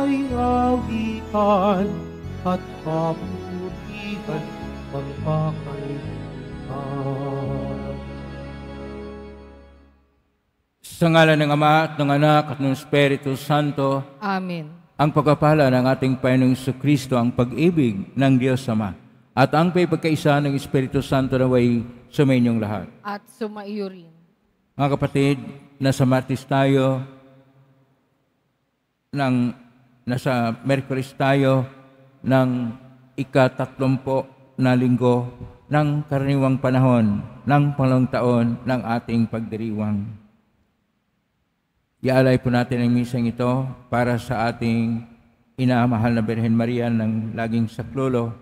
may awitan at kabutihan magpakailanman. Sa ngalan ng Ama at ng Anak at ng Espiritu Santo. Amen. Ang pagpapala ng ating Panginoong Jesucristo, ang pag-ibig ng Diyos Ama, at ang pagkakaisa ng Espiritu Santo naway sumainyong lahat. At sumaiyo rin. Mga kapatid, nasa Martes tayo, nasa Merkulis tayo ng ika-30 na linggo ng karaniwang panahon ng pangalawang taon ng ating pagdiriwang. Iaalay po natin ang misang ito para sa ating inamahal na Birhen Maria ng laging saklolo.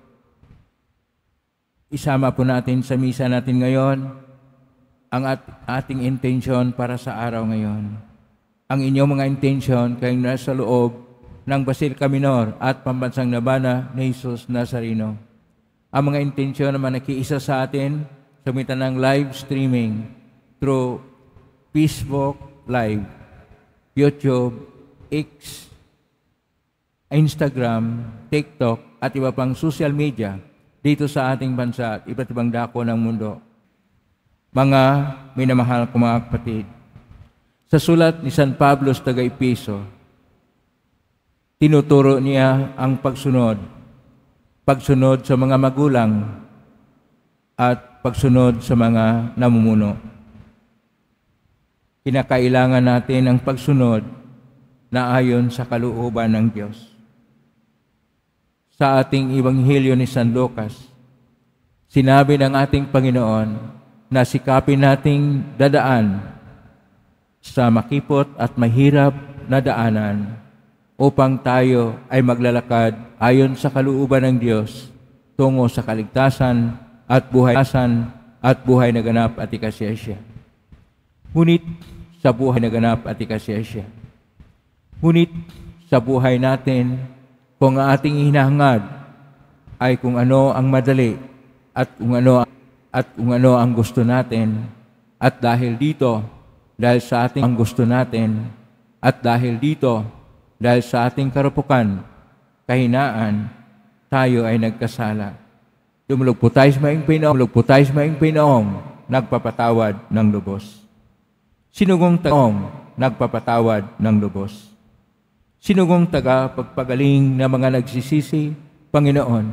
Isama po natin sa misa natin ngayon ang ating intensyon para sa araw ngayon. Ang inyong mga intensyon kayong nasa loob ng Basilica Minor at Pambansang Nabana ni Jesus Nazareno. Ang mga intensyon naman nakiisa sa atin sa pamitan ng live streaming through Facebook Live, YouTube, X, Instagram, TikTok, at iba pang social media dito sa ating bansa at iba't ibang dako ng mundo. Mga minamahal ko mga kapatid, sa sulat ni San Pablo sa taga-Epeso, tinuturo niya ang pagsunod sa mga magulang at pagsunod sa mga namumuno. Kinakailangan natin ang pagsunod na ayon sa kalooban ng Diyos. Sa ating Ebanghelyo ni San Lucas, sinabi ng ating Panginoon na sikapin nating dadaan sa makipot at mahirap na daanan upang tayo ay maglalakad ayon sa kalooban ng Diyos tungo sa kaligtasan at buhay na ganap at ikasiyasya. Ngunit sa buhay na ganap at ikasiyasya. Ngunit sa buhay natin, kung ang ating hinahangad ay kung ano ang madali at kung ano ang gusto natin, at dahil sa ating ang gusto natin, at dahil sa ating karupukan, kahinaan, tayo ay nagkasala. Dumulog po tayo sa maing Pinoong, nagpapatawad ng lubos. Sinugong taong nagpapatawad ng lubos. Sinugong taga pagpagaling na mga nagsisisi, Panginoon,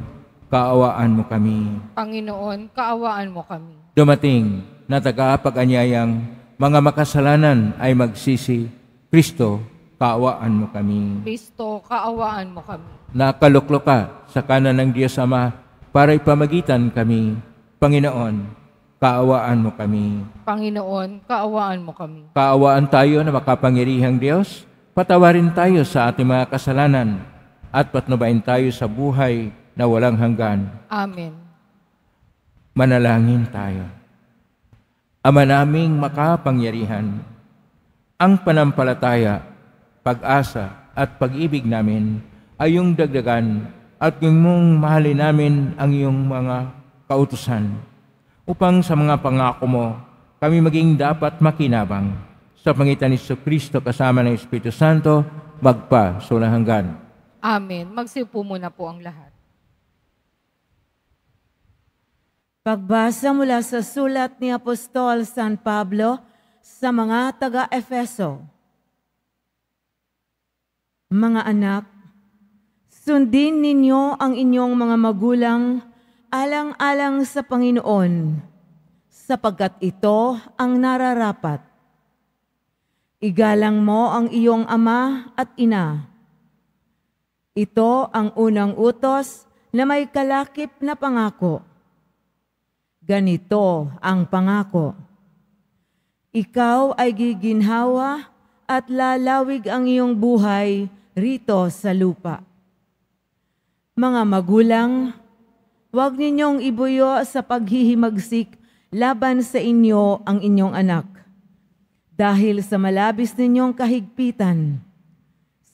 kaawaan mo kami. Panginoon, kaawaan mo kami. Dumating na taga pag-anyayang mga makasalanan ay magsisi, Kristo, kaawaan mo kami. Kristo, kaawaan mo kami. Nakaluklo ka sa kanan ng Diyos Ama para ipamagitan kami, Panginoon, kaawaan mo kami. Panginoon, kaawaan mo kami. Kaawaan tayo na makapangyarihang Diyos, patawarin tayo sa ating mga kasalanan at patnubain tayo sa buhay na walang hanggan. Amen. Manalangin tayo. Ama naming makapangyarihan, ang panampalataya, pag-asa at pag-ibig namin ay iyong dagdagan at yung mong mahalin namin ang iyong mga kautusan upang sa mga pangako mo kami maging dapat makinabang sa pangitan ni Jesucristo kasama ng Espiritu Santo magpa sa walang hanggan. Amen. Magsiupo muna po ang lahat. Pagbasa mula sa sulat ni Apostol San Pablo sa mga taga-Efeso. Mga anak, sundin ninyo ang inyong mga magulang alang-alang sa Panginoon, sapagkat ito ang nararapat. Igalang mo ang iyong ama at ina. Ito ang unang utos na may kalakip na pangako. Ganito ang pangako. Ikaw ay giginhawa at lalawig ang iyong buhay rito sa lupa. Mga magulang, huwag ninyong ibuyo sa paghihimagsik laban sa inyo ang inyong anak, dahil sa malabis ninyong kahigpitan.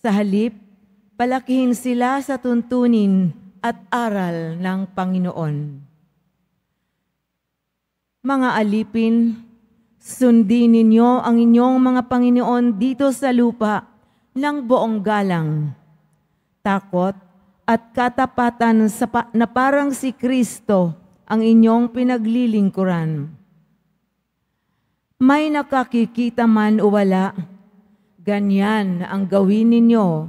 Sa halip, palakihin sila sa tuntunin at aral ng Panginoon. Mga alipin, sundin ninyo ang inyong mga Panginoon dito sa lupa ng buong galang. takot at katapatan na parang si Kristo ang inyong pinaglilingkuran. May nakakikita man o wala, ganyan ang gawin ninyo,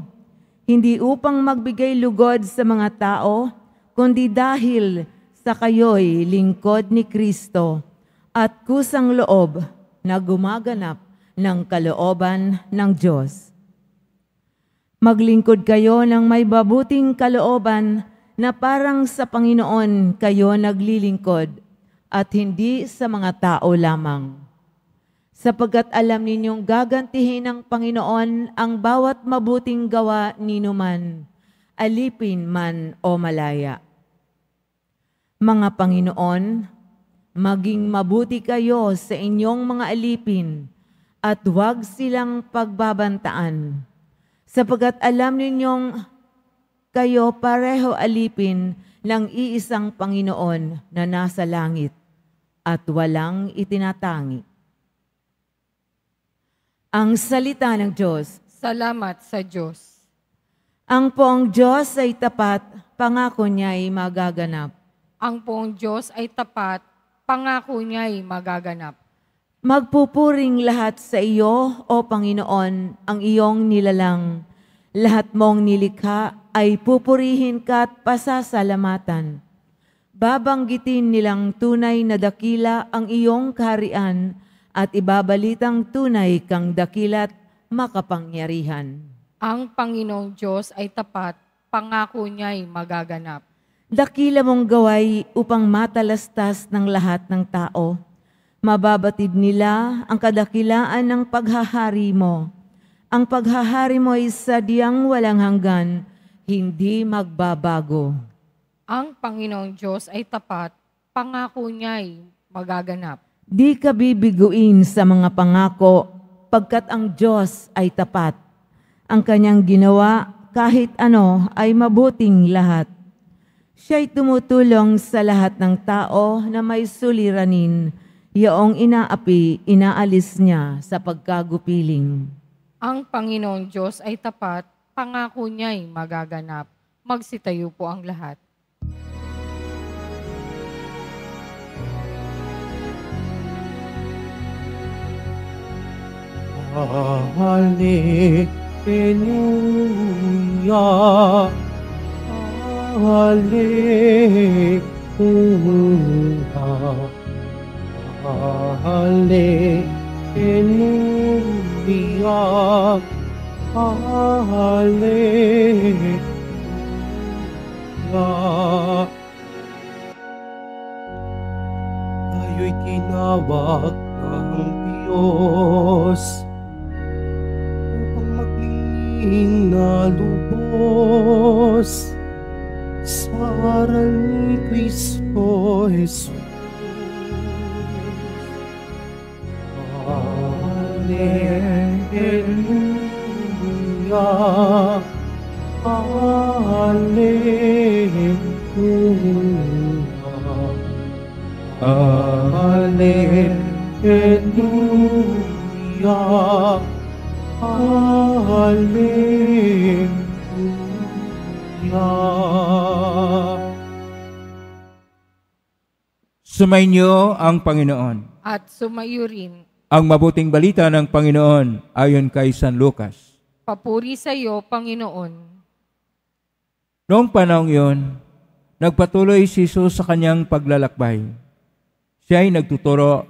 hindi upang magbigay lugod sa mga tao, kundi dahil sa kayo'y lingkod ni Kristo at kusang loob na gumaganap ng kalooban ng Diyos. Maglingkod kayo ng may mabuting kalooban na parang sa Panginoon kayo naglilingkod at hindi sa mga tao lamang. Sapagkat alam ninyong gagantihin ng Panginoon ang bawat mabuting gawa ninuman, alipin man o malaya. Mga Panginoon, maging mabuti kayo sa inyong mga alipin at huwag silang pagbabantaan. Sapagkat alam ninyong kayo pareho alipin ng iisang Panginoon na nasa langit at walang itinatangi. Ang salita ng Diyos. Salamat sa Diyos. Ang poong Diyos ay tapat, pangako niya ay magaganap. Ang poong Diyos ay tapat, pangako niya ay magaganap. Magpupuring lahat sa iyo, O Panginoon, ang iyong nilalang. Lahat mong nilikha ay pupurihin ka at pasasalamatan. Babanggitin nilang tunay na dakila ang iyong kaharian at ibabalitang tunay kang dakila't makapangyarihan. Ang Panginoong Diyos ay tapat, pangako niya ay magaganap. Dakila mong gaway upang matalastas ng lahat ng tao. Mababatid nila ang kadakilaan ng paghahari mo. Ang paghahari mo ay sadyang walang hanggan, hindi magbabago. Ang Panginoong Diyos ay tapat, pangako niya ay magaganap. Di ka bibiguin sa mga pangako, pagkat ang Diyos ay tapat. Ang kanyang ginawa kahit ano ay mabuting lahat. Siya'y tumutulong sa lahat ng tao na may suliranin. Yaong inaapi, inaalis niya sa pagkagupiling. Ang Panginoong Diyos ay tapat, pangako niya ay magaganap. Magsitayo po ang lahat. Hallelujah, Hallelujah, Hallelujah, Hallelujah. Tayo'y tinawag ng Diyos upang maglingin na lubos sa aral ni Kristo Jesus. Hallelujah, Hallelujah, Hallelujah, Hallelujah. Sumainyo ang Panginoon. At sumayo rin. Ang mabuting balita ng Panginoon ayon kay San Lucas. Papuri sa iyo, Panginoon. Noong panahong iyon, nagpatuloy si Jesus sa kanyang paglalakbay. Siya ay nagtuturo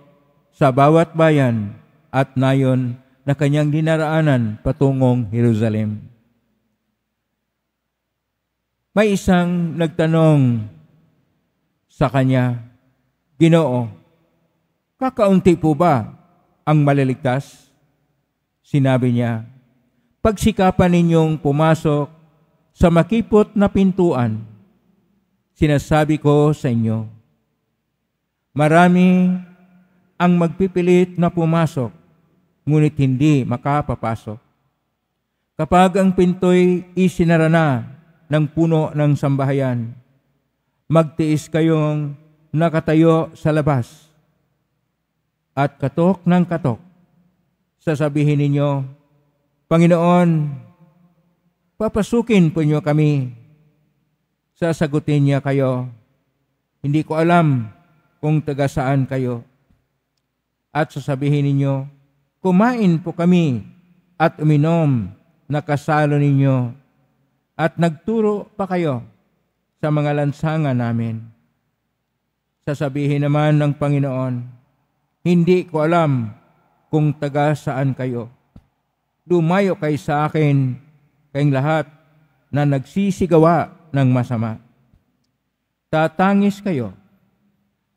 sa bawat bayan at nayon na kanyang dinaraanan patungong Jerusalem. May isang nagtanong sa kanya, Ginoo, kakaunti po ba ang maliligtas? Sinabi niya, pagsikapan ninyong pumasok sa makipot na pintuan. Sinasabi ko sa inyo, marami ang magpipilit na pumasok, ngunit hindi makapapasok. Kapag ang pinto'y isinara na ng puno ng sambahayan, magtiis kayong nakatayo sa labas at katok ng katok. Sasabihin ninyo, Panginoon, papasukin po niyo kami. Sasagutin niya kayo, hindi ko alam kung taga saan kayo. At sasabihin ninyo, kumain po kami at uminom na kasalo ninyo at nagturo pa kayo sa mga lansangan namin. Sasabihin naman ng Panginoon, hindi ko alam kung taga saan kayo. Lumayo kayo sa akin, kayong lahat na nagsisigawa ng masama. Tatangis kayo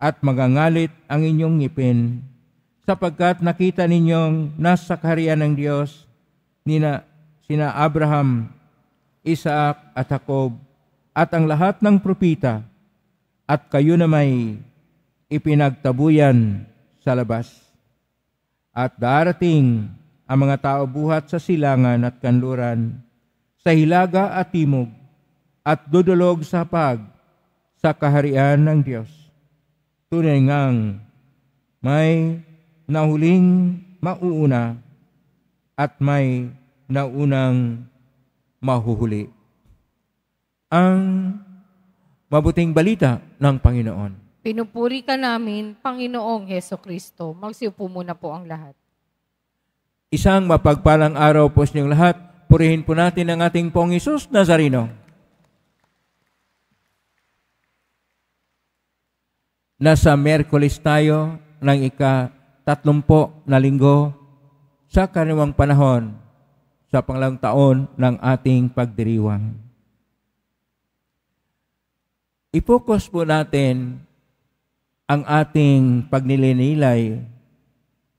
at magangalit ang inyong ngipin sapagkat nakita ninyong nasa kaharian ng Diyos sina Abraham, Isaac at Jacob at ang lahat ng propita at kayo na may ipinagtabuyan sa labas. At darating ang mga tao buhat sa silangan at kanluran, sa hilaga at timog, at dudulog sa sa kaharian ng Diyos. Tunay ngang may nahuling mauuna at may naunang mahuhuli. Ang mabuting balita ng Panginoon. Pinupuri ka namin, Panginoong Heso Kristo. Magsiupo muna po ang lahat. Isang mapagpalang araw po sa inyong lahat. Purihin po natin ang ating Pong Hesus Nazareno. Nasa Miyerkules tayo ng ika-30 na linggo sa kaniwang panahon sa panglang taon ng ating pagdiriwang. I-focus po natin ang ating pagnilinilay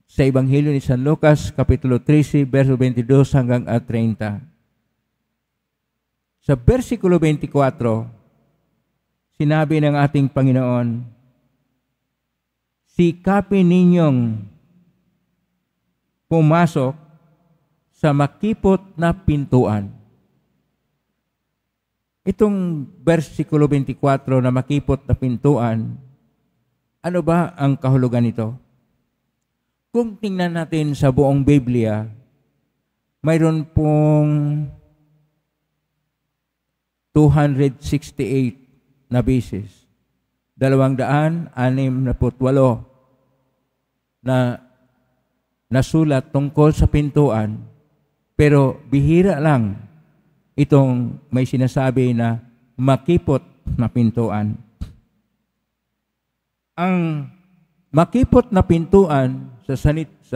sa Ebanghelyo ni San Lucas, Kapitulo 13, verso 22 hanggang 30. Sa versikulo 24, sinabi ng ating Panginoon, sikapin ninyong pumasok sa makipot na pintuan. Itong versikulo 24 na makipot na pintuan, ano ba ang kahulugan nito? Kung tingnan natin sa buong Biblia, mayroon pong 268 na beses. 268 na nasulat tungkol sa pintuan, pero bihira lang itong may sinasabi na makipot na pintuan. Ang makipot na pintuan sa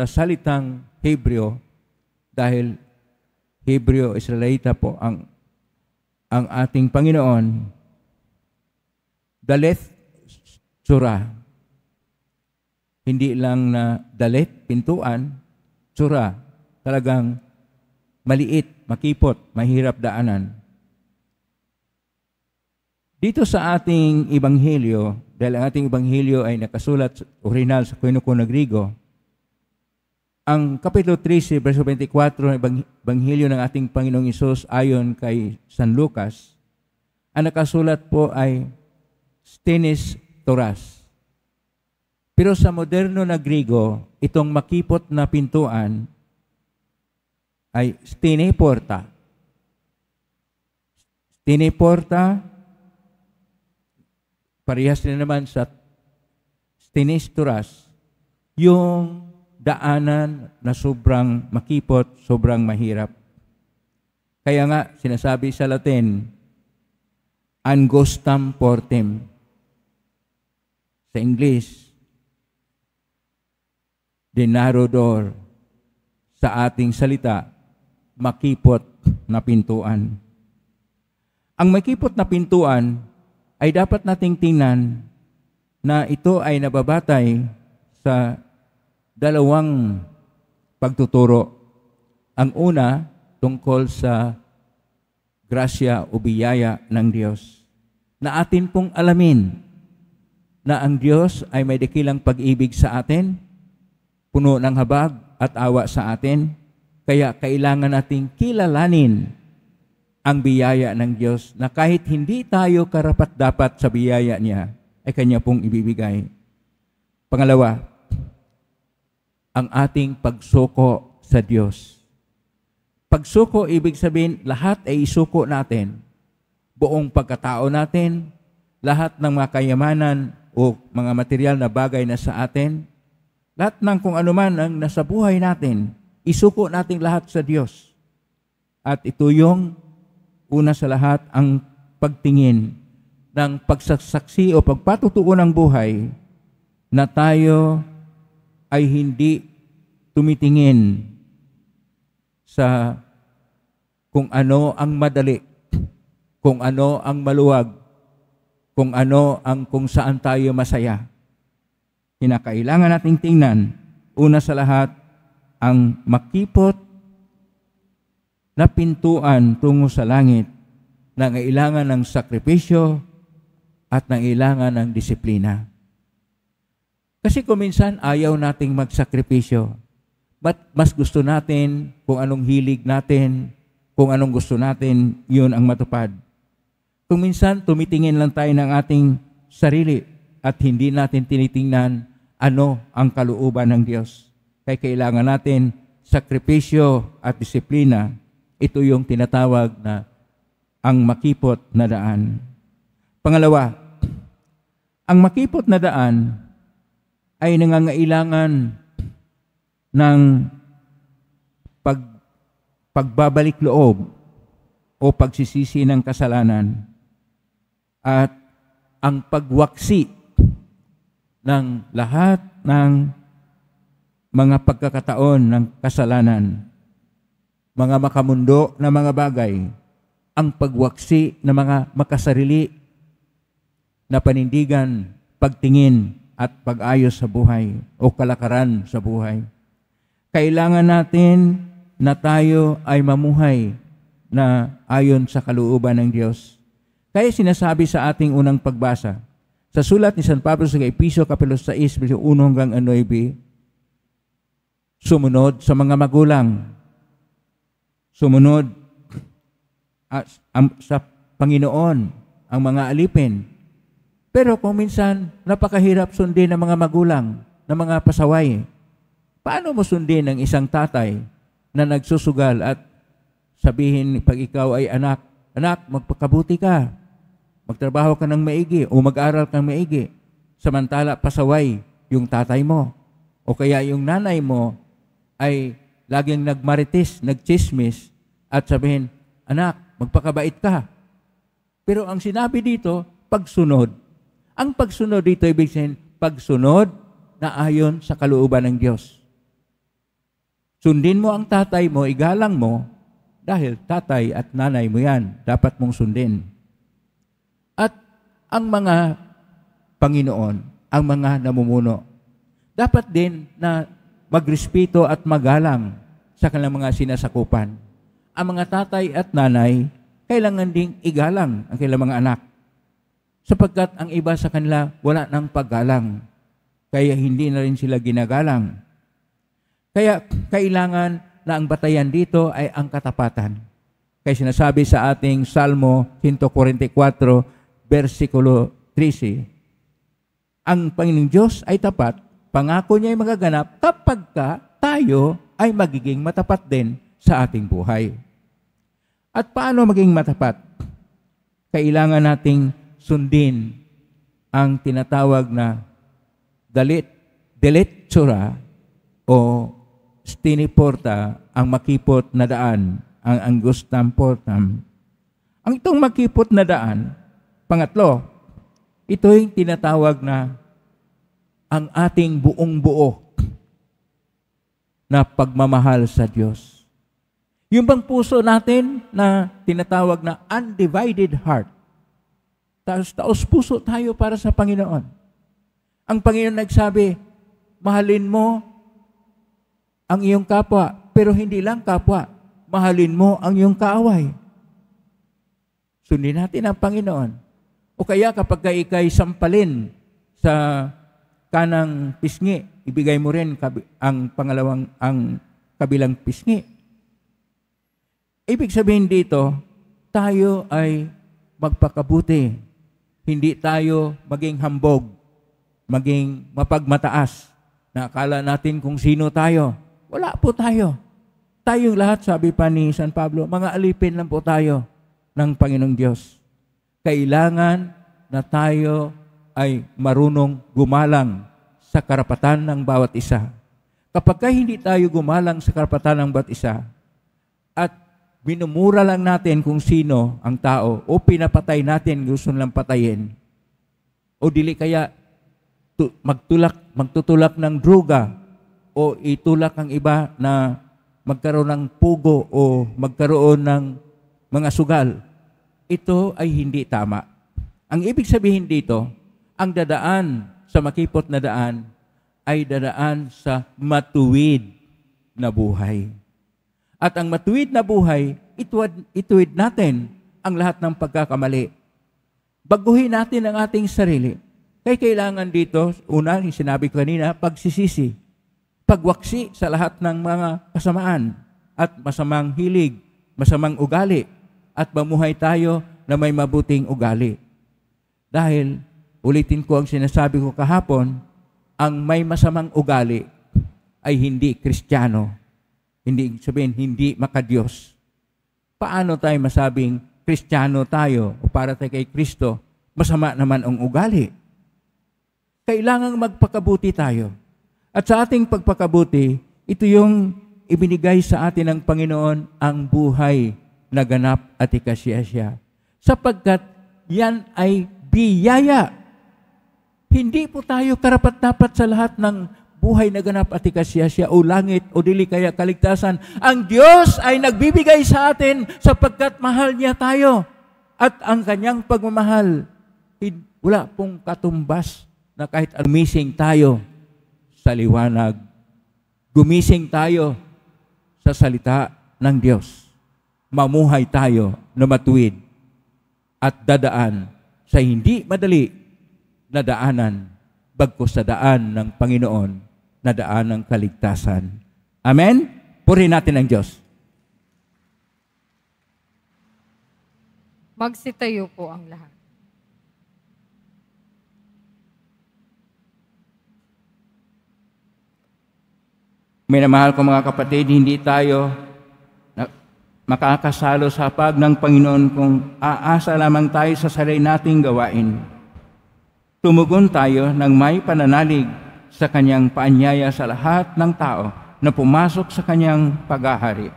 salitang Hebreo, dahil Hebreo Israelita po ang ating Panginoon, Daleth Tsura. Hindi lang na dalet, pintuan, tsura. Talagang maliit, makipot, mahirap daanan. Dito sa ating Ebanghelyo, dahil ang ating Ebanghelyo ay nakasulat original sa Koine-Koine Griego, ang Kapitulo 13, verso 24 ng Ebanghelyo ng ating Panginoong Hesus ayon kay San Lucas, ang nakasulat po ay Stenes Toras. Pero sa moderno na Griego, itong makipot na pintuan ay Stene Porta. Stene Porta, parehas na naman sa Stenes Toras, yung daanan na sobrang makipot, sobrang mahirap. Kaya nga, sinasabi sa Latin, angustam portem. Sa English, the narrow door. Sa ating salita, makipot na pintuan. Ang makipot na pintuan ay dapat nating tingnan na ito ay nababatay sa dalawang pagtuturo. Ang una, tungkol sa grasya o biyaya ng Diyos, na atin pong alamin na ang Diyos ay may dakilang pag-ibig sa atin, puno ng habag at awa sa atin, kaya kailangan nating kilalanin ang biyaya ng Diyos na kahit hindi tayo karapat-dapat sa biyaya niya, ay Kanya pong ibibigay. Pangalawa, ang ating pagsuko sa Diyos. Pagsuko, ibig sabihin, lahat ay isuko natin. Buong pagkatao natin, lahat ng mga kayamanan o mga material na bagay na sa atin, lahat ng kung anuman ang nasa buhay natin, isuko natin lahat sa Diyos. At ito yung una sa lahat ang pagtingin ng pagsasaksi o pagpatutuo ng buhay na tayo ay hindi tumitingin sa kung ano ang madali, kung ano ang maluwag, kung ano ang kung saan tayo masaya. Kinakailangan nating tingnan, una sa lahat, ang makipot na pintuan tungo sa langit na kailangan ng sakripisyo at kailangan ng disiplina. Kasi kung minsan ayaw nating magsakripisyo, but mas gusto natin kung anong hilig natin, kung anong gusto natin, yun ang matupad. Kung minsan tumitingin lang tayo ng ating sarili at hindi natin tinitingnan ano ang kalooban ng Diyos. Kaya kailangan natin sakripisyo at disiplina. Ito yung tinatawag na ang makipot na daan. Pangalawa, ang makipot na daan ay nangangailangan ng pagbabalik loob o pagsisisi ng kasalanan at ang pagwaksi ng lahat ng mga pagkakataon ng kasalanan, mga makamundo na mga bagay, ang pagwaksi ng mga makasarili na panindigan, pagtingin at pag-ayos sa buhay o kalakaran sa buhay. Kailangan natin na tayo ay mamuhay na ayon sa kalooban ng Diyos. Kaya sinasabi sa ating unang pagbasa, sa sulat ni San Pablo sa Episyo, Kapitulo 6, versikulo 1 hanggang 9, sumunod sa mga magulang, sumunod sa Panginoon ang mga alipin. Pero kung minsan napakahirap sundin ng mga magulang, ng mga pasaway, paano mo sundin ng isang tatay na nagsusugal at sabihin pag ikaw ay anak, magpakabuti ka, magtrabaho ka ng maigi o mag-aral kang maigi, samantala pasaway yung tatay mo o kaya yung nanay mo ay laging nagmarites, nagchismis at sabihin, anak, magpakabait ka. Pero ang sinabi dito, pagsunod. Ang pagsunod dito ibig sabihin, pagsunod na ayon sa kalooban ng Diyos. Sundin mo ang tatay mo, igalang mo, dahil tatay at nanay mo yan, dapat mong sundin. At ang mga Panginoon, ang mga namumuno, dapat din na magrespeto at magalang sa kanilang mga sinasakupan. Ang mga tatay at nanay, kailangan ding igalang ang kanilang mga anak. Sapagkat ang iba sa kanila wala ng paggalang, kaya hindi na rin sila ginagalang. Kaya kailangan na ang batayan dito ay ang katapatan. Kaya sinasabi sa ating Salmo 144, versikulo 13, ang Panginoong Diyos ay tapat, pangako niya ay magaganap kapag tayo ay magiging matapat din sa ating buhay. At paano maging matapat? Kailangan nating sundin ang tinatawag na deletsura o stiniporta, ang makipot na daan, ang angustam portam. Ang itong makipot na daan, pangatlo, ito yung tinatawag na ang ating buong buo na pagmamahal sa Diyos. Yung bang puso natin na tinatawag na undivided heart. Taos puso tayo para sa Panginoon. Ang Panginoon nagsabi, mahalin mo ang iyong kapwa, pero hindi lang kapwa, mahalin mo ang iyong kaaway. Sundin natin ang Panginoon. O kaya kapag ikay sampalin sa kanang pisngi, ibigay mo rin ang kabilang pisngi. Ibig sabihin dito, tayo ay magpakabuti. Hindi tayo maging hambog, maging mapagmataas, na akala natin kung sino tayo. Wala po tayo. tayong lahat, sabi pa ni San Pablo, mga alipin lang po tayo ng Panginoong Diyos. Kailangan na tayo ay marunong gumalang sa karapatan ng bawat isa. Kapag hindi tayo gumalang sa karapatan ng bawat isa at minumura lang natin kung sino ang tao o pinapatay natin, gusto lang patayin, o dili kaya magtutulak ng droga o itulak ang iba na magkaroon ng pugo o magkaroon ng mga sugal, ito ay hindi tama. Ang ibig sabihin dito, ang dadaan sa makipot na daan ay dadaan sa matuwid na buhay. At ang matuwid na buhay, ituwid natin ang lahat ng pagkakamali. Baguhin natin ang ating sarili. Kaya kailangan dito, una, yung sinabi ko kanina, pagsisisi. Pagwaksi sa lahat ng mga kasamaan at masamang hilig, masamang ugali, at mamuhay tayo na may mabuting ugali. Dahil, ulitin ko ang sinasabi ko kahapon, ang may masamang ugali ay hindi Kristiyano. Hindi sabihin, hindi makadiyos. Paano tayo masabing Kristiyano tayo o para tayo kay Kristo, masama naman ang ugali? Kailangang magpakabuti tayo. At sa ating pagpakabuti, ito yung ibinigay sa atin ng Panginoon ang buhay na ganap at ikasiyasya. Sapagkat yan ay biyaya. Hindi po tayo karapat-dapat sa lahat ng buhay na ganap at ikasiyasya o langit o dili kaya kaligtasan. Ang Diyos ay nagbibigay sa atin sapagkat mahal niya tayo. At ang kanyang pagmamahal, wala pong katumbas na kahit gumising tayo sa liwanag, gumising tayo sa salita ng Diyos, mamuhay tayo na matuwid at dadaan sa hindi madali na daanan, bagkus sa daan ng Panginoon na daan ng kaligtasan. Amen? Purihin natin ang Diyos. Magsitayo po ang lahat. Minamahal ko mga kapatid, hindi tayo makakasalo sa hapag ng Panginoon kung aasa lamang tayo sa sarili nating gawain. Tumugon tayo ng may pananalig sa kanyang paanyaya sa lahat ng tao na pumasok sa kanyang paghahari.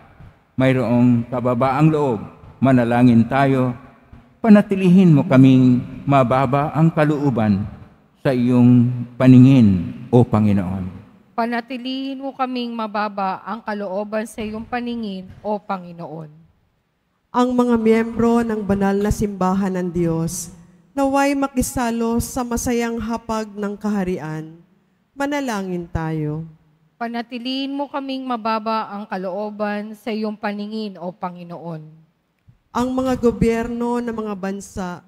Mayroong kababaang loob, manalangin tayo, panatilihin mo kaming mababa ang kalooban sa iyong paningin, O Panginoon. Panatilihin mo kaming mababa ang kalooban sa iyong paningin, O Panginoon. Ang mga miyembro ng banal na simbahan ng Diyos, naway makisalo sa masayang hapag ng kaharian. Manalangin tayo. Panatilihin mo kaming mababa ang kalooban sa iyong paningin, O Panginoon. Ang mga gobyerno ng mga bansa,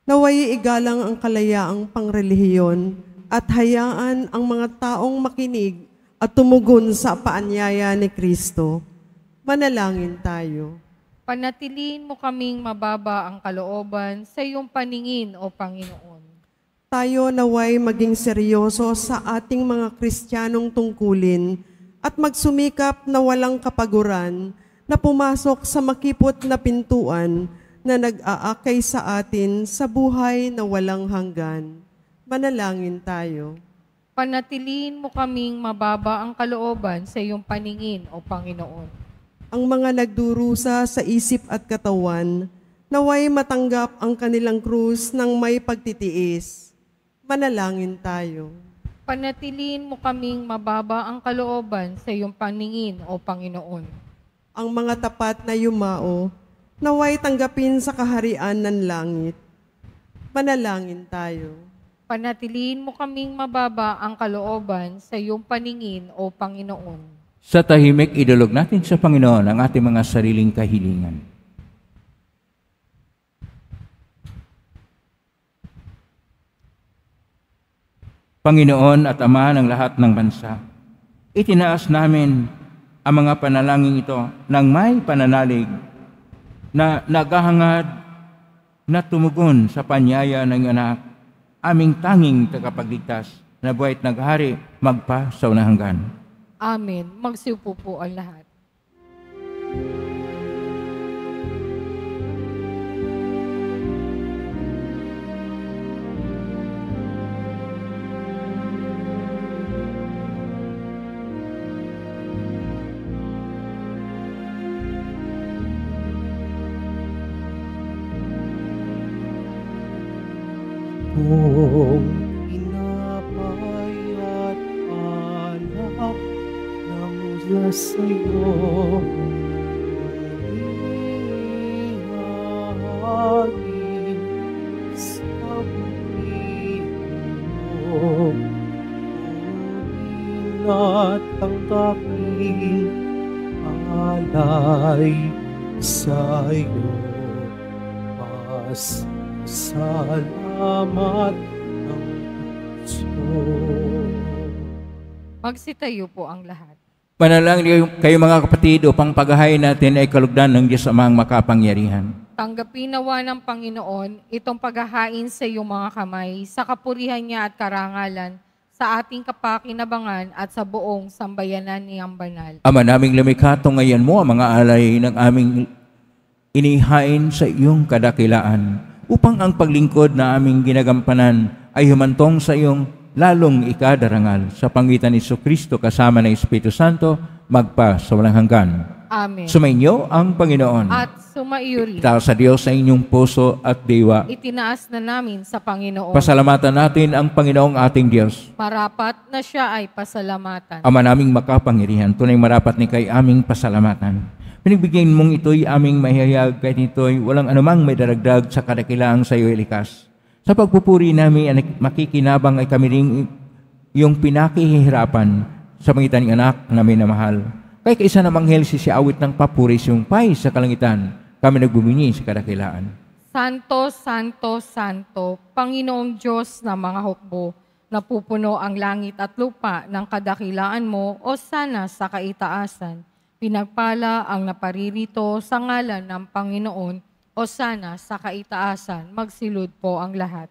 naway igalang ang kalayaang pangrelihiyon at hayaan ang mga taong makinig at tumugon sa paanyaya ni Kristo. Manalangin tayo. Panatilihin mo kaming mababa ang kalooban sa iyong paningin, O Panginoon. Tayo naway maging seryoso sa ating mga Kristiyanong tungkulin at magsumikap na walang kapaguran na pumasok sa makipot na pintuan na nag-aakay sa atin sa buhay na walang hanggan. Manalangin tayo. Panatilihin mo kaming mababa ang kalooban sa iyong paningin, O Panginoon. Ang mga nagdurusa sa isip at katawan, naway matanggap ang kanilang krus ng may pagtitiis. Manalangin tayo. Panatilihin mo kaming mababa ang kalooban sa iyong paningin, O Panginoon. Ang mga tapat na yumao, naway tanggapin sa kaharian ng langit. Manalangin tayo. Panatilihin mo kaming mababa ang kalooban sa iyong paningin, O Panginoon. Sa tahimik, idulog natin sa Panginoon ang ating mga sariling kahilingan. Panginoon at Ama ng lahat ng bansa, itinaas namin ang mga panalangin ito ng may pananalig na naghahangad na tumugon sa panyaya ng anak, aming tanging tagapagligtas na buhay at naghari magpa sa unahanggan. Amen. Magsiupo po ang lahat. Kung tinapay at alak na mula sa'yo, ihahagi sa buhay mo. Kunin at tanggapin alay sa'yo. Salamat ng puso. Magsitayo po ang lahat. Panalangin kayo mga kapatid upang paghahain natin ay kalugdan ng Diyos Amang makapangyarihan. Tanggapin nawa ng Panginoon itong paghahain sa iyong mga kamay sa kapurihan niya at karangalan sa ating kapakinabangan at sa buong sambayanan niyang banal. Ama naming lumikha, tungayan mo ang mga alay ng aming inihain sa iyong kadakilaan upang ang paglingkod na aming ginagampanan ay humantong sa iyong lalong ikadarangal sa pangitan ni Jesucristo kasama ng Espiritu Santo magpa sa walang hanggan. Amen. Sumainyo ang Panginoon. At sumaiyo rin. Itaas sa Diyos sa inyong puso at diwa. Itinaas na namin sa Panginoon. Pasalamatan natin ang Panginoong ating Diyos. Marapat na siya ay pasalamatan. Ama naming makapangyarihan, tunay marapat ni kay aming pasalamatan. Pinagbigyan mong ito'y aming mahihayag kahit ito'y walang anumang may daragdag sa kadakilaang sa iyo ilikas. Sa pagpupuri namin makikinabang ay kami rin yung pinakihihirapan sa pangitan ng anak namin na mahal. Kaya kaisa namang hel si awit ng papuris yung pay sa kalangitan, kami nagbubunyi sa kadakilaan. Santo, Santo, Santo, Panginoong Diyos na mga hukbo, napupuno ang langit at lupa ng kadakilaan mo o sana sa kaitaasan. Pinagpala ang naparirito sa ngalan ng Panginoon o sana sa kaitaasan. Magsilud po ang lahat.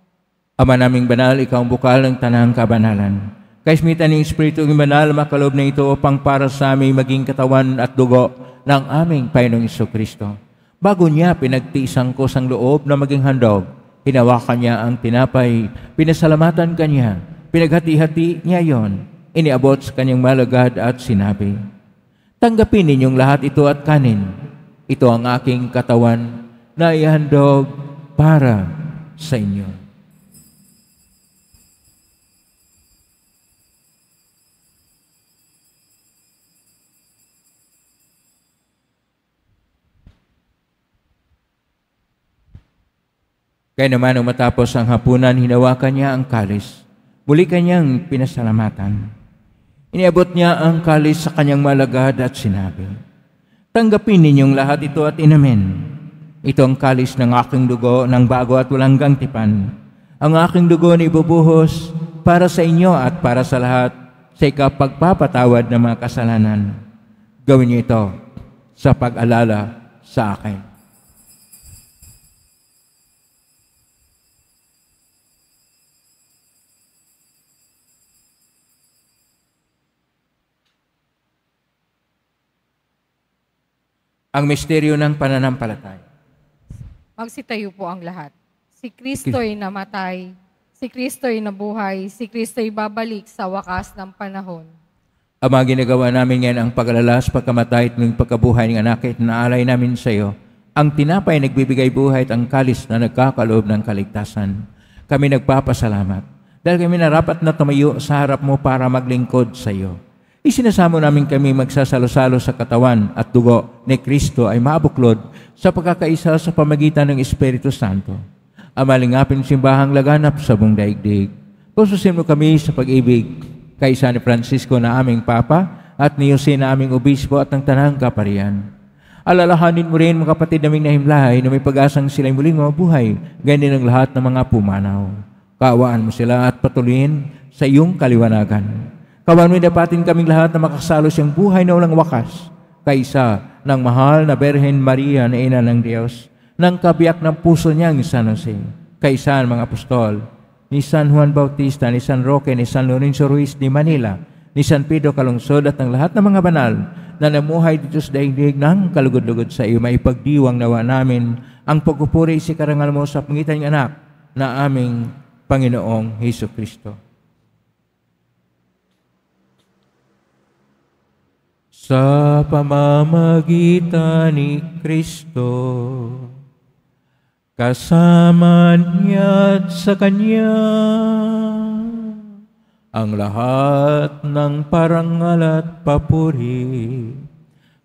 Ama naming banal, ikaw ang bukal ng tanang kabanalan. Kaismitan ng Espiritu ng banal, makalob na ito upang para sa aming maging katawan at dugo ng aming Panginoong Jesucristo. Bago niya pinagtiisang ko sang loob na maging handog, hinawakan niya ang tinapay, pinasalamatan kanya, pinaghati-hati niya yon, iniabot sa kanyang malagad at sinabi, tanggapin ninyong lahat ito at kanin. Ito ang aking katawan na ihandog para sa inyo. Kaya naman nung matapos ang hapunan, hinawakan niya ang kalis. Muli kanyang pinasalamatan. Iniabot niya ang kalis sa kanyang malagad at sinabi, tanggapin ninyong lahat ito at inamin. Ito ang kalis ng aking dugo ng bago at walang tipan. Ang aking dugo na ibubuhos para sa inyo at para sa lahat sa ikapagpapatawad ng mga kasalanan. Gawin niyo ito sa pag-alala sa akin. Ang misteryo ng pananampalataya. Magsitayo po ang lahat. Si Kristo'y namatay, si Kristo'y nabuhay, si Kristo'y babalik sa wakas ng panahon. Ama, ginagawa namin ngayon ang pag-alalas, pagkamatay at ng pagkabuhay ng anak at naalay namin sa iyo. Ang tinapay nagbibigay buhay at ang kalis na nagkakaloob ng kaligtasan. Kami nagpapasalamat dahil kami narapat na tumayo sa harap mo para maglingkod sa iyo. Isinasamo namin kami magsasalo-salo sa katawan at dugo ni Kristo ay mabuklod sa pagkakaisa sa pamagitan ng Espiritu Santo. Amalingapin simbahang laganap sa buong daigdig. Pususin mo kami sa pag-ibig, kaisa ni Francisco na aming Papa at ni Jose na aming Obispo at ng Tanang Kaparian. Alalahanin mo rin mga kapatid naming nahimlay na may pag-asang sila'y muling mabuhay, ganyan ang lahat ng mga pumanaw. Kaawaan mo sila at patuloyin sa iyong kaliwanagan. Kawan mo dapatin kaming lahat na makasalo siyang buhay na walang wakas, kaisa ng mahal na Berhen Maria na ina ng Diyos, ng kabiyak ng puso niyang San Jose, kaisa ng mga apostol, ni San Juan Bautista, ni San Roque, ni San Lorenzo Ruiz de Manila, ni San Pedro Calungsod at ng lahat ng mga banal na namuhay dito sa daigdig ng kalugod-lugod sa iyo, maipagdiwang nawa namin ang pagpupuri si karangal mo sa pangitan ng anak na aming Panginoong Hesus Kristo. Sa pamamagitan ni Kristo, kasama niya at sa Kanya, ang lahat ng parangal at papuri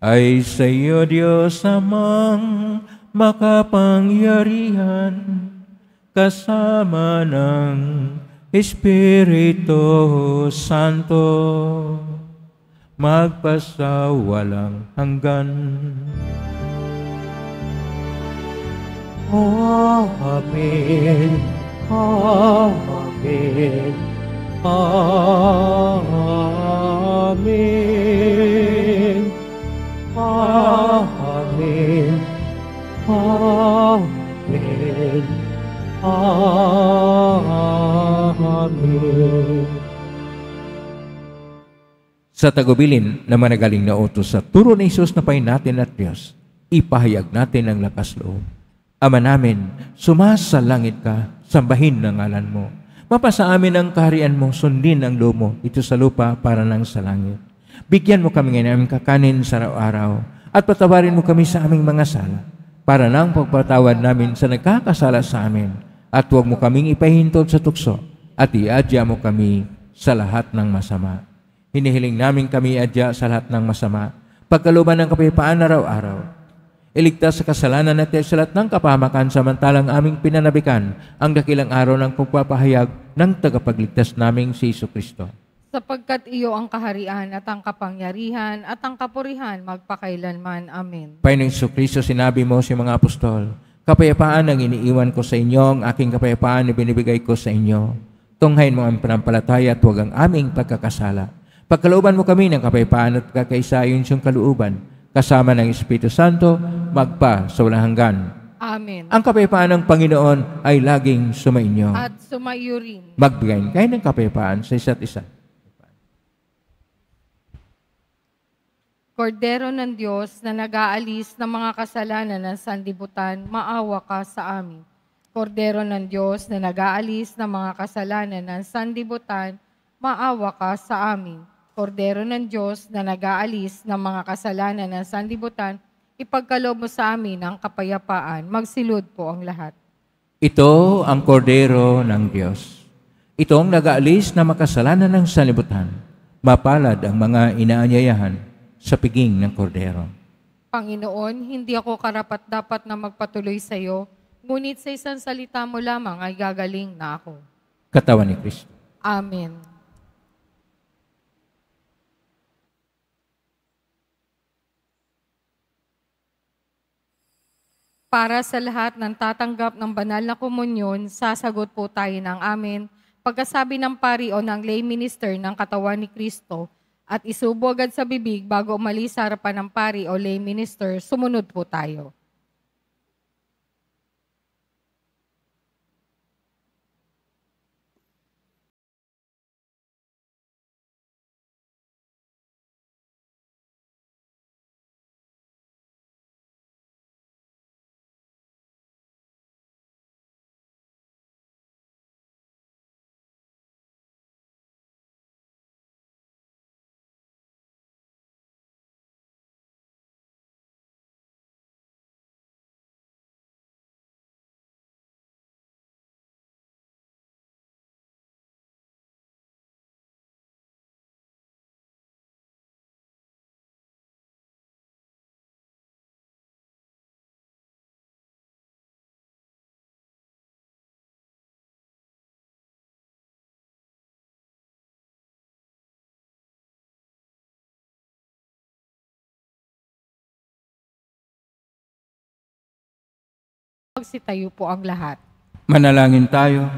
ay sa iyo, Diyos Amang makapangyarihan, kasama ng Espiritu Santo, magpasawalang hanggan. Amen. Amen. Amen. Amen. Amen. Amen. Sa tagubilin na managaling na utos sa turo ni Jesus na Panginoon natin at Diyos, ipahayag natin ang lakas loob. Ama namin, sumasalangit ka, sambahin ng ngalan mo. Mapasa amin ang kaharian mo, sundin ang loob mo ito sa lupa para nang sa langit. Bigyan mo kami ngayon aming kakanin sa araw-araw at patawarin mo kami sa aming mga sala para nang pagpatawad namin sa nagkakasala sa amin at huwag mo kaming ipahintod sa tukso at iadya mo kami sa lahat ng masama. Hinihiling namin kami adya sa lahat ng masama, pagkalooban ng kapayapaan araw-araw. Iligtas sa kasalanan natin sa lahat ng kapahamakan samantalang aming pinanabikan ang dakilang araw ng pagpapahayag ng tagapagligtas naming si Hesus Kristo. Sapagkat iyo ang kaharian at ang kapangyarihan at ang kapurihan magpakailanman. Amen. Panginoong Hesus Kristo, sinabi mo sa mga apostol, kapayapaan ang iniiwan ko sa inyo, ang aking kapayapaan na binibigay ko sa inyo. Tunghayin mo ang panampalataya at huwag ang aming pagkakasala. Pagkalooban mo kami ng kapayapaan at pagkakaisa ayon sa kalooban, kasama ng Espiritu Santo, magpa sa walang hanggan. Amen. Ang kapayapaan ng Panginoon ay laging sumainyo. At sumaiyo rin. Magbigay kayo ng kapayapaan sa isa't isa. Kordero ng Diyos na nag-aalis ng mga kasalanan ng sanlibutan, maawa ka sa amin. Kordero ng Diyos na nag-aalis ng mga kasalanan ng sanlibutan, maawa ka sa amin. Kordero ng Diyos na nag-aalis ng mga kasalanan ng sanlibutan, ipagkaloob mo sa amin ang kapayapaan. Magsilod po ang lahat. Ito ang kordero ng Diyos. Ito ang nag-aalis ng makasalanan ng sanlibutan. Mapalad ang mga inaanyayahan sa piging ng kordero. Panginoon, hindi ako karapat-dapat na magpatuloy sa iyo, ngunit sa isang salita mo lamang ay gagaling na ako. Katawan ni Kristo. Amen. Para sa lahat ng tatanggap ng banal na komunyon, sasagot po tayo ng amen pagkasabi ng pari o ng lay minister ng katawan ni Kristo at isubo agad sa bibig bago umalis sa harapan ng pari o lay minister, sumunod po tayo. Magsitayo po ang lahat. Manalangin tayo.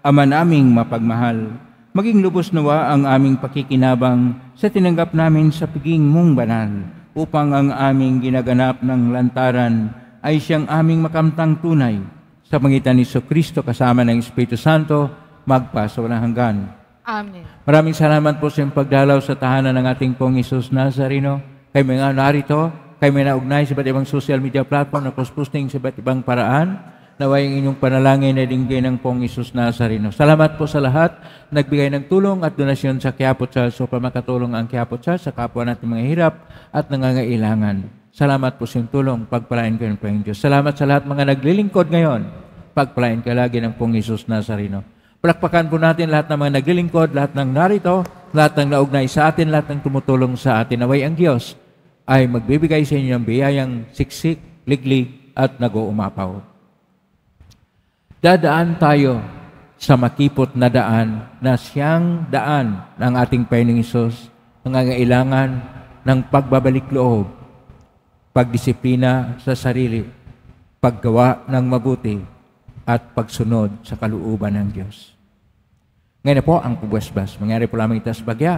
Ama naming mapagmahal, maging lubos nawa ang aming pakikinabang sa tinanggap namin sa piging mong banal, upang ang aming ginaganap ng lantaran ay siyang aming makamtang tunay. Sa pangitan ni Kristo kasama ng Espiritu Santo, magpa sa walang hanggan. Amen. Maraming salamat po sa iyong pagdalaw sa tahanan ng ating pong Isus Nazareno. Kayo mga narito, kayo may naugnay sa iba't ibang social media platform na post-posting sa iba't ibang paraan. Naway ang inyong panalangin na dinggay ng pong Isus Nazareno. Salamat po sa lahat nagbigay ng tulong at donasyon sa Quiapo Church upang makatulong ang Quiapo Church sa kapwa natin mga hirap at nangangailangan. Salamat po sa iyong tulong. Pagpalain kayo ng Panginoon Diyos. Salamat sa lahat mga naglilingkod ngayon. Pagpalain kayo lagi ng pong Isus Nazareno. Palakpakan po natin lahat ng mga naglilingkod, lahat ng narito, lahat ng naugnay sa atin, lahat ng tumutulong sa atin. Naway ang Diyos ay magbibigay sa inyo ng biyayang siksik, liglig at nag-uumapaw. Dadaan tayo sa makipot na daan na siyang daan ng ating Panginoong Hesus, nangangailangan ng pagbabalik loob, pagdisiplina sa sarili, paggawa ng mabuti, at pagsunod sa kalooban ng Diyos. Ngayon na po ang pagwasbas. Mangyari po lamang ito sa bagya,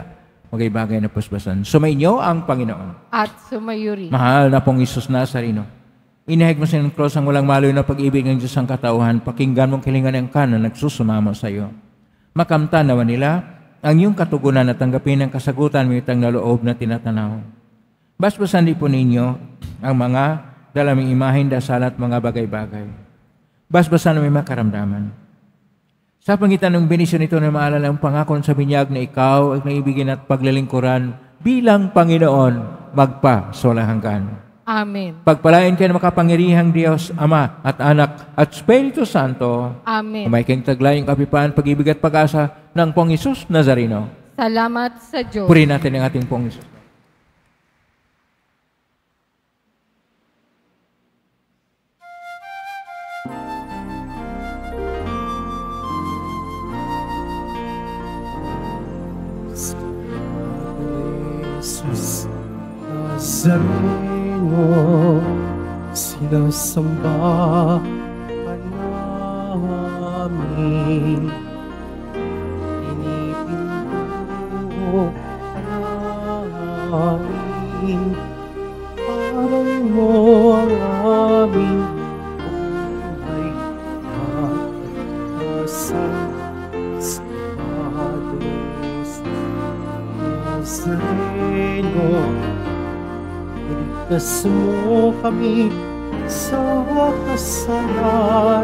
magay-bagay na pusbasan. Sumainyo ang Panginoon. At sumayuri. Mahal na pong Isus Nazareno, inahig mo sa ng cross ang walang maloy na pag-ibig ng Diyos ang katauhan, pakinggan mong kilingan ng kanan na nagsusumamo sa iyo. Makamtan naman nila ang iyong katugunan at tanggapin ang kasagutan mitang na loob na tinatanaw. Basbasan din po ninyo ang mga dalaming imahin, dasal at mga bagay-bagay. Basbasan na may makaramdaman. Sa pangitan ng benisyon ito na maalala ang pangako sa binyag na ikaw ay naibigin at paglalingkuran bilang Panginoon magpa-solang hanggan. Amen. Pagpalain kayo ng makapangyarihang Diyos, Ama at Anak at Espiritu Santo. Amen. May kayong taglayang kapipaan, pag-ibig at pag-asa ng pong Isus Nazareno. Salamat sa Diyos. Purihin natin ang ating pong Isus. Jesus Nazareno, sinasamba ka namin. Pinipinto ka namin. Parang mo ang aming buhay at pagkasan sa Padres Nazareno. Iligtas mo kami sa kasalanan.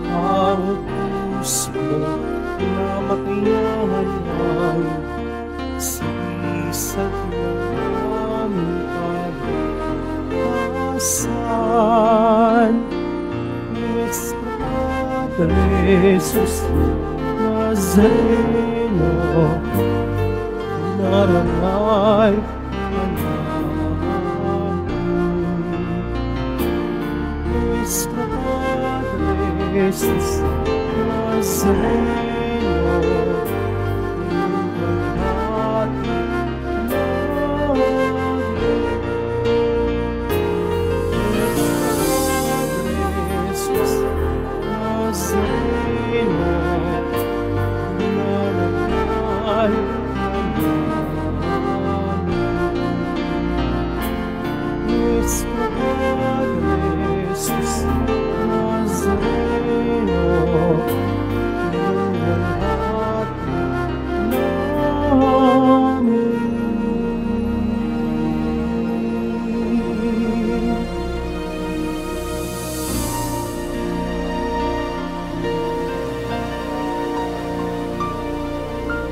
Ang puso mo na makayahan ay sinisat ng aming pagkasan. Nuestro Padre Jesus Nazareno, naranay Nuestro Padre Jesus Nazareno,